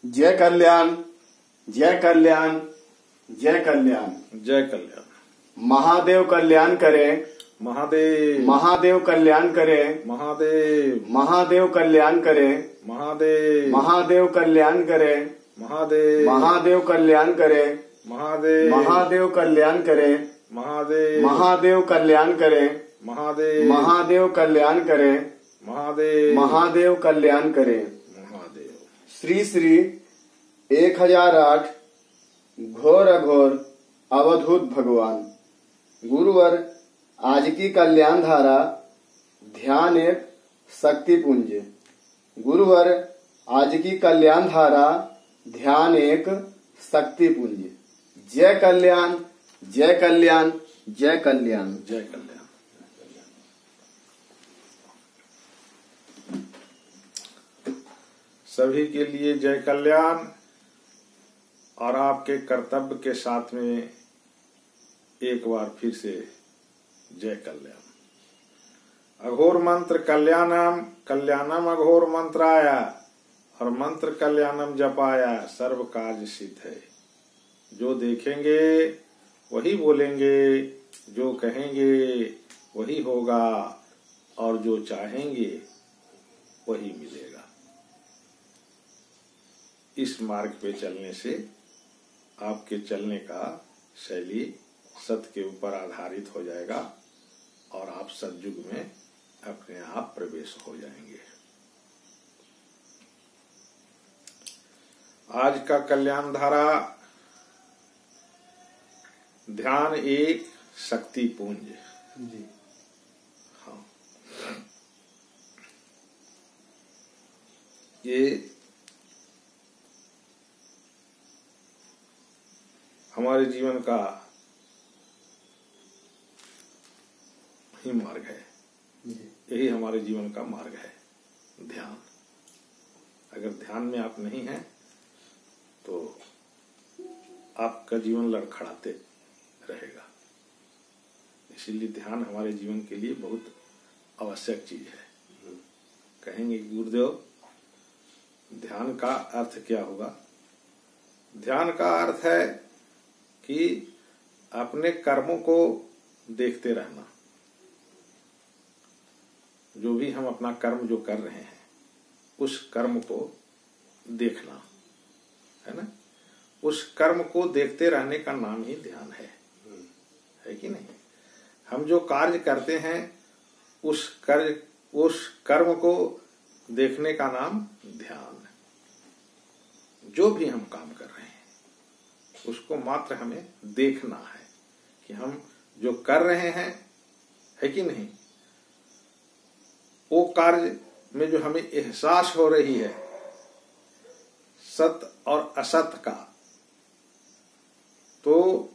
जय कल्याण, जय कल्याण, जय कल्याण, जय कल्याण। महादेव कल्याण करे, महादेव महादेव कल्याण करे, महादेव महादेव कल्याण करे, महादेव महादेव कल्याण करे, महादेव महादेव कल्याण करे, महादेव महादेव कल्याण करे, महादेव महादेव कल्याण करे, महादेव महादेव कल्याण करे, महादेव महादेव कल्याण करे। महादेव। श्री श्री 1008 घोर अघोर अवधूत भगवान। गुरुवर आज की कल्याण धारा ध्यान एक शक्ति पुंज। गुरुवर आज की कल्याण धारा ध्यान एक शक्ति पुंज। जय कल्याण, जय कल्याण, जय कल्याण, जय कल्याण। सभी के लिए जय कल्याण। और आपके कर्तव्य के साथ में एक बार फिर से जय कल्याण। अघोर मंत्र कल्याणम, कल्याणम अघोर मंत्राया, और मंत्र कल्याणम जपाया, सर्व कार्य सिद्ध है। जो देखेंगे वही बोलेंगे, जो कहेंगे वही होगा, और जो चाहेंगे वही मिलेगा। इस मार्ग पे चलने से आपके चलने का शैली सत्य के ऊपर आधारित हो जाएगा, और आप सतयुग में अपने आप प्रवेश हो जाएंगे। आज का कल्याण धारा ध्यान एक शक्ति पुंज। जी। हाँ, ये हमारे जीवन का ही मार्ग है। यही हमारे जीवन का मार्ग है, ध्यान। अगर ध्यान में आप नहीं हैं तो आपका जीवन लड़खड़ाते रहेगा। इसीलिए ध्यान हमारे जीवन के लिए बहुत आवश्यक चीज है। कहेंगे गुरुदेव ध्यान का अर्थ क्या होगा? ध्यान का अर्थ है कि अपने कर्मों को देखते रहना। जो भी हम अपना कर्म जो कर रहे हैं उस कर्म को देखना है ना। उस कर्म को देखते रहने का नाम ही ध्यान है कि नहीं? हम जो कार्य करते हैं उस कर्म को देखने का नाम ध्यान है। जो भी हम काम कर रहे हैं उसको मात्र हमें देखना है कि हम जो कर रहे हैं है कि नहीं। वो कार्य में जो हमें एहसास हो रही है सत्य और असत्य का, तो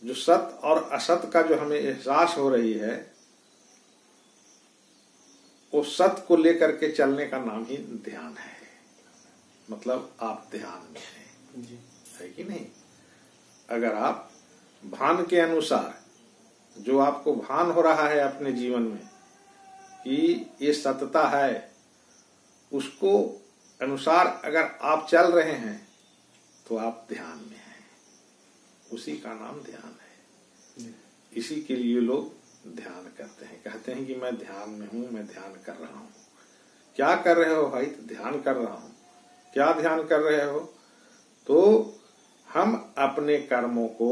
जो सत्य और असत्य का जो हमें एहसास हो रही है वो सत्य को लेकर के चलने का नाम ही ध्यान है। मतलब आप ध्यान में हैं, है कि नहीं? अगर आप भान के अनुसार जो आपको भान हो रहा है अपने जीवन में कि ये सत्यता है, उसको अनुसार अगर आप चल रहे हैं तो आप ध्यान में हैं। उसी का नाम ध्यान है। इसी के लिए लोग ध्यान करते हैं। कहते हैं कि मैं ध्यान में हूं, मैं ध्यान कर रहा हूं। क्या कर रहे हो भाई? तो ध्यान कर रहा हूं। क्या ध्यान कर रहे हो? तो हम अपने कर्मों को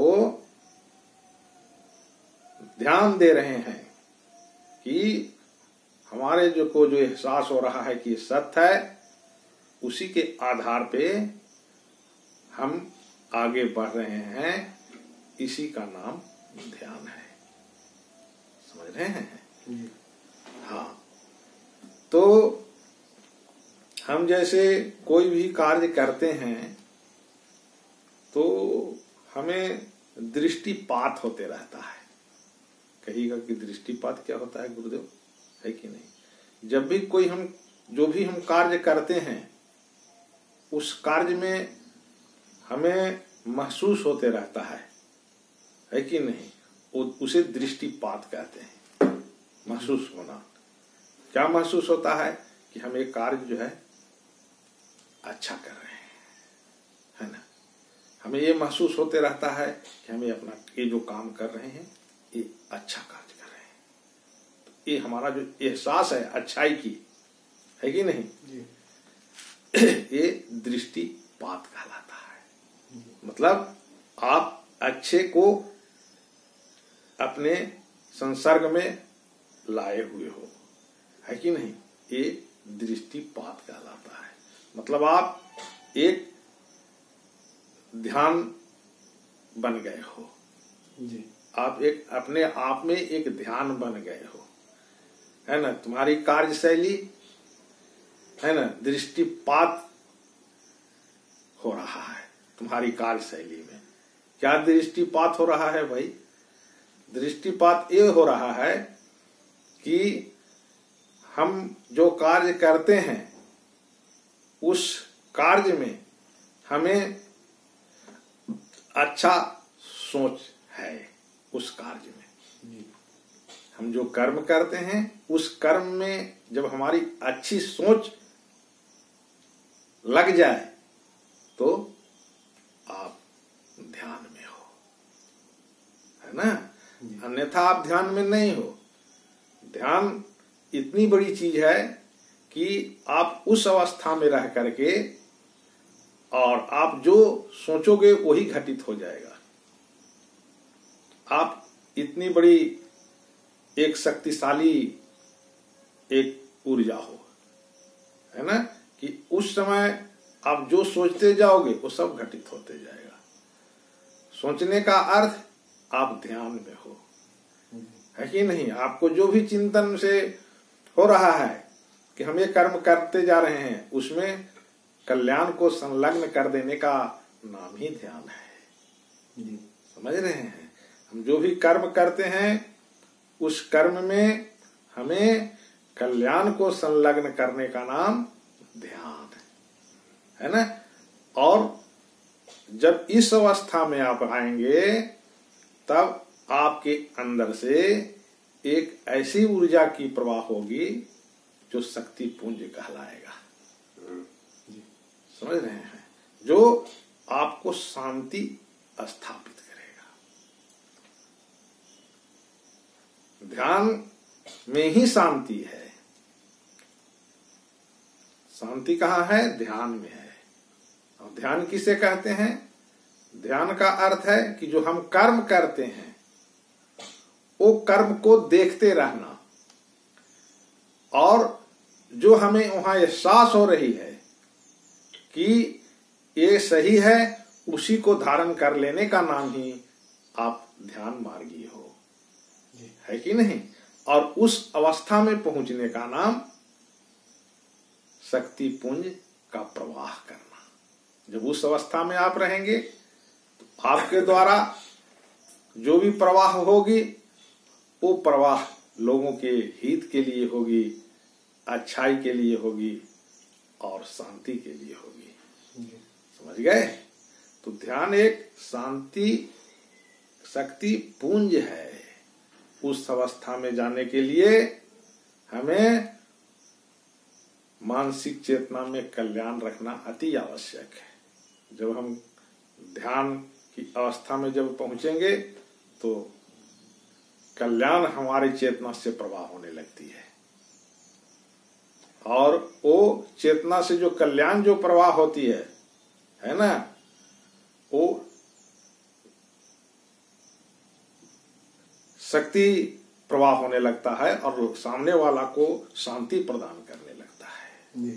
ध्यान दे रहे हैं कि हमारे जो एहसास हो रहा है कि ये सत्य है, उसी के आधार पे हम आगे बढ़ रहे हैं। इसी का नाम ध्यान है। समझ रहे हैं? हाँ। तो हम जैसे कोई भी कार्य करते हैं तो हमें दृष्टिपात होते रहता है। कहिएगा कि दृष्टिपात क्या होता है गुरुदेव, है कि नहीं? जब भी जो भी हम कार्य करते हैं उस कार्य में हमें महसूस होते रहता है कि नहीं? उसे दृष्टिपात कहते हैं। महसूस होना। क्या महसूस होता है? कि हम एक कार्य जो है अच्छा कर रहे हैं, हमें ये महसूस होते रहता है कि हमें अपना ये जो काम कर रहे हैं ये अच्छा कार्य कर रहे हैं। तो ये हमारा जो एहसास है अच्छाई की, है कि नहीं जी। ये दृष्टिपात कहलाता है। मतलब आप अच्छे को अपने संसर्ग में लाए हुए हो, है कि नहीं, ये दृष्टिपात कहलाता है। मतलब आप एक ध्यान बन गए हो जी। आप एक अपने आप में एक ध्यान बन गए हो, है ना। तुम्हारी कार्यशैली है ना दृष्टिपात हो रहा है तुम्हारी कार्यशैली में। क्या दृष्टिपात हो रहा है भाई? दृष्टिपात ये हो रहा है कि हम जो कार्य करते हैं उस कार्य में हमें अच्छा सोच है। उस कार्य में हम जो कर्म करते हैं उस कर्म में जब हमारी अच्छी सोच लग जाए तो आप ध्यान में हो, है ना। अन्यथा आप ध्यान में नहीं हो। ध्यान इतनी बड़ी चीज है कि आप उस अवस्था में रह करके और आप जो सोचोगे वही घटित हो जाएगा। आप इतनी बड़ी एक शक्तिशाली एक ऊर्जा हो, है ना, कि उस समय आप जो सोचते जाओगे वो सब घटित होते जाएगा। सोचने का अर्थ आप ध्यान में हो, है कि नहीं। आपको जो भी चिंतन से हो रहा है कि हम ये कर्म करते जा रहे हैं उसमें कल्याण को संलग्न कर देने का नाम ही ध्यान है। समझ रहे हैं? हम जो भी कर्म करते हैं उस कर्म में हमें कल्याण को संलग्न करने का नाम ध्यान है ना। और जब इस अवस्था में आप आएंगे तब आपके अंदर से एक ऐसी ऊर्जा की प्रवाह होगी जो शक्ति पुंज कहलाएगा। समझ रहे हैं? जो आपको शांति स्थापित करेगा। ध्यान में ही शांति है। शांति कहाँ है? ध्यान में है। और ध्यान किसे कहते हैं? ध्यान का अर्थ है कि जो हम कर्म करते हैं वो कर्म को देखते रहना, और जो हमें वहां एहसास हो रही है कि ये सही है उसी को धारण कर लेने का नाम ही आप ध्यान मार्गी हो, है कि नहीं। और उस अवस्था में पहुंचने का नाम शक्ति पुंज का प्रवाह करना। जब उस अवस्था में आप रहेंगे तो आपके द्वारा जो भी प्रवाह होगी वो प्रवाह लोगों के हित के लिए होगी, अच्छाई के लिए होगी और शांति के लिए होगी। समझ गए? तो ध्यान एक शांति शक्ति पुंज है। उस अवस्था में जाने के लिए हमें मानसिक चेतना में कल्याण रखना अति आवश्यक है। जब हम ध्यान की अवस्था में जब पहुंचेंगे तो कल्याण हमारी चेतना से प्रवाह होने लगती है, और वो चेतना से जो कल्याण जो प्रवाह होती है ना, वो शक्ति प्रवाह होने लगता है और सामने वाला को शांति प्रदान करने लगता है।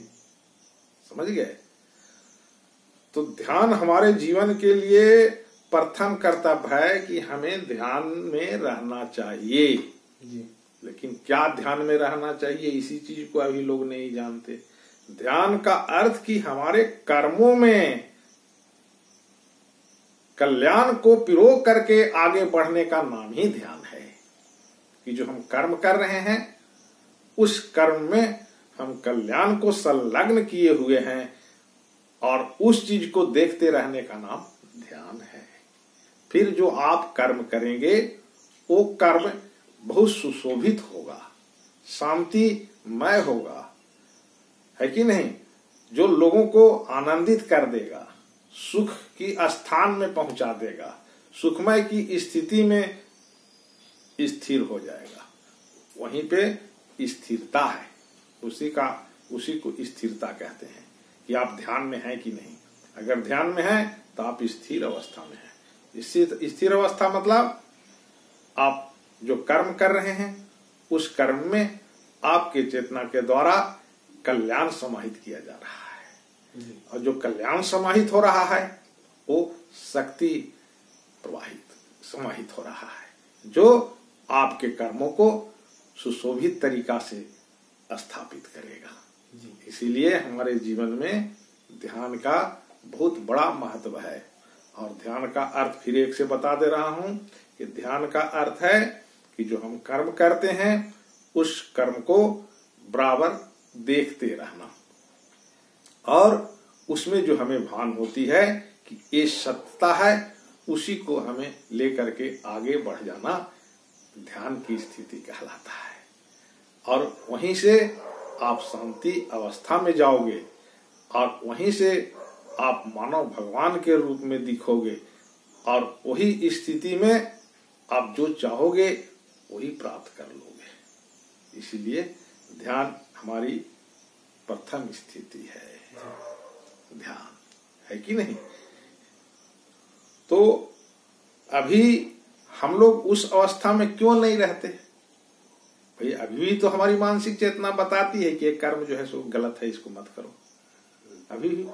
समझ गए? तो ध्यान हमारे जीवन के लिए प्रथम कर्तव्य है कि हमें ध्यान में रहना चाहिए। लेकिन क्या ध्यान में रहना चाहिए, इसी चीज को अभी लोग नहीं जानते। ध्यान का अर्थ कि हमारे कर्मों में कल्याण को पिरो करके आगे बढ़ने का नाम ही ध्यान है। कि जो हम कर्म कर रहे हैं उस कर्म में हम कल्याण को संलग्न किए हुए हैं और उस चीज को देखते रहने का नाम ध्यान है। फिर जो आप कर्म करेंगे वो कर्म बहुत सुशोभित होगा, शांतिमय होगा, है कि नहीं। जो लोगों को आनंदित कर देगा, सुख की स्थान में पहुंचा देगा, सुखमय की स्थिति में स्थिर हो जाएगा। वहीं पे स्थिरता है, उसी को स्थिरता कहते हैं कि आप ध्यान में हैं कि नहीं। अगर ध्यान में हैं तो आप स्थिर अवस्था में हैं। स्थिर अवस्था मतलब आप जो कर्म कर रहे हैं उस कर्म में आपके चेतना के द्वारा कल्याण समाहित किया जा रहा है, और जो कल्याण समाहित हो रहा है वो शक्ति समाहित हो रहा है, जो आपके कर्मों को सुशोभित तरीका से स्थापित करेगा। इसीलिए हमारे जीवन में ध्यान का बहुत बड़ा महत्व है। और ध्यान का अर्थ फिर एक से बता दे रहा हूं कि ध्यान का अर्थ है कि जो हम कर्म करते हैं उस कर्म को बराबर देखते रहना, और उसमें जो हमें भान होती है कि ये सत्यता है, उसी को हमें लेकर के आगे बढ़ जाना ध्यान की स्थिति कहलाता है। और वहीं से आप शांति अवस्था में जाओगे, और वहीं से आप मानव भगवान के रूप में दिखोगे, और वही स्थिति में आप जो चाहोगे वही प्राप्त कर लोगे। इसीलिए ध्यान हमारी प्रथम स्थिति है। ध्यान है कि नहीं? तो अभी हम लोग उस अवस्था में क्यों नहीं रहते भाई? अभी भी तो हमारी मानसिक चेतना बताती है कि एक कर्म जो है सो गलत है, इसको मत करो। अभी भी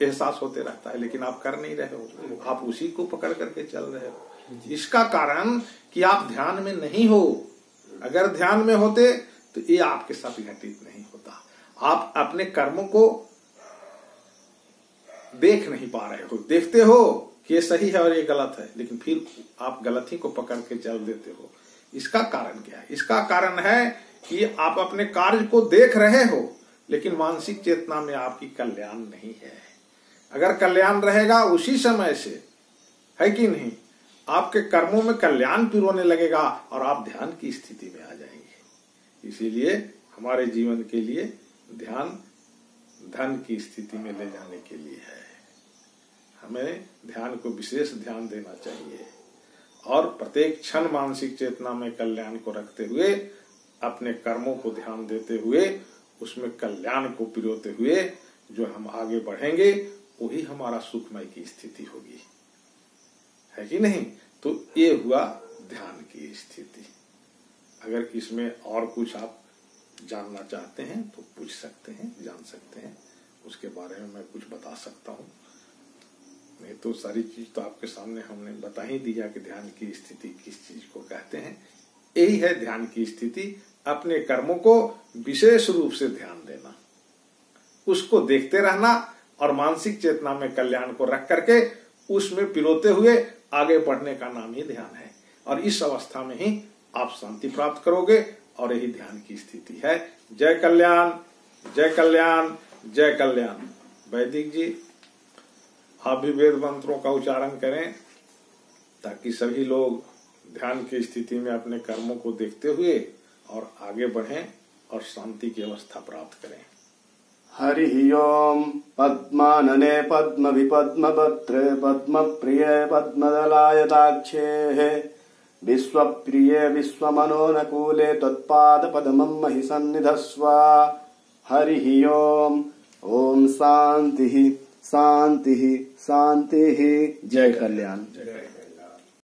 एहसास होते रहता है, लेकिन आप कर नहीं रहे हो, आप उसी को पकड़ करके चल रहे हो। इसका कारण कि आप ध्यान में नहीं हो। अगर ध्यान में होते तो ये आपके साथ घटित नहीं होता। आप अपने कर्मों को देख नहीं पा रहे हो, देखते हो कि ये सही है और ये गलत है, लेकिन फिर आप गलत ही को पकड़ के चल देते हो। इसका कारण क्या है? इसका कारण है कि आप अपने कार्य को देख रहे हो, लेकिन मानसिक चेतना में आपकी कल्याण नहीं है। अगर कल्याण रहेगा उसी समय से, है कि नहीं, आपके कर्मों में कल्याण पिरोने लगेगा और आप ध्यान की स्थिति में आ जाएंगे। इसीलिए हमारे जीवन के लिए ध्यान धन की स्थिति में ले जाने के लिए है। हमें ध्यान को विशेष ध्यान देना चाहिए, और प्रत्येक क्षण मानसिक चेतना में कल्याण को रखते हुए, अपने कर्मों को ध्यान देते हुए, उसमें कल्याण को पिरोते हुए जो हम आगे बढ़ेंगे वही हमारा सुखमय की स्थिति होगी, है कि नहीं? तो ये हुआ ध्यान की स्थिति। अगर इसमें और कुछ आप जानना चाहते हैं तो पूछ सकते हैं, जान सकते हैं, उसके बारे में मैं कुछ बता सकता हूँ। नहीं तो सारी चीज तो आपके सामने हमने बता ही दिया कि ध्यान की स्थिति किस चीज को कहते हैं। यही है ध्यान की स्थिति, अपने कर्मों को विशेष रूप से ध्यान देना, उसको देखते रहना, और मानसिक चेतना में कल्याण को रख करके उसमें पिरोते हुए आगे बढ़ने का नाम ही ध्यान है। और इस अवस्था में ही आप शांति प्राप्त करोगे, और यही ध्यान की स्थिति है। जय कल्याण, जय कल्याण, जय कल्याण। वैदिक जी, आप भी वेद मंत्रों का उच्चारण करें ताकि सभी लोग ध्यान की स्थिति में अपने कर्मों को देखते हुए और आगे बढ़ें और शांति की अवस्था प्राप्त करें। हरि ओम। पद्मानने पद्म विपद्मभद्रे पद्म प्रिय पद्मदलायताक्षे विश्वप्रिय विश्वमनोनुकूले तत्पाद पद्मं महि सन्निधस्व। हरि ओम। ओम शांति शांति शांति। जय कल्याण।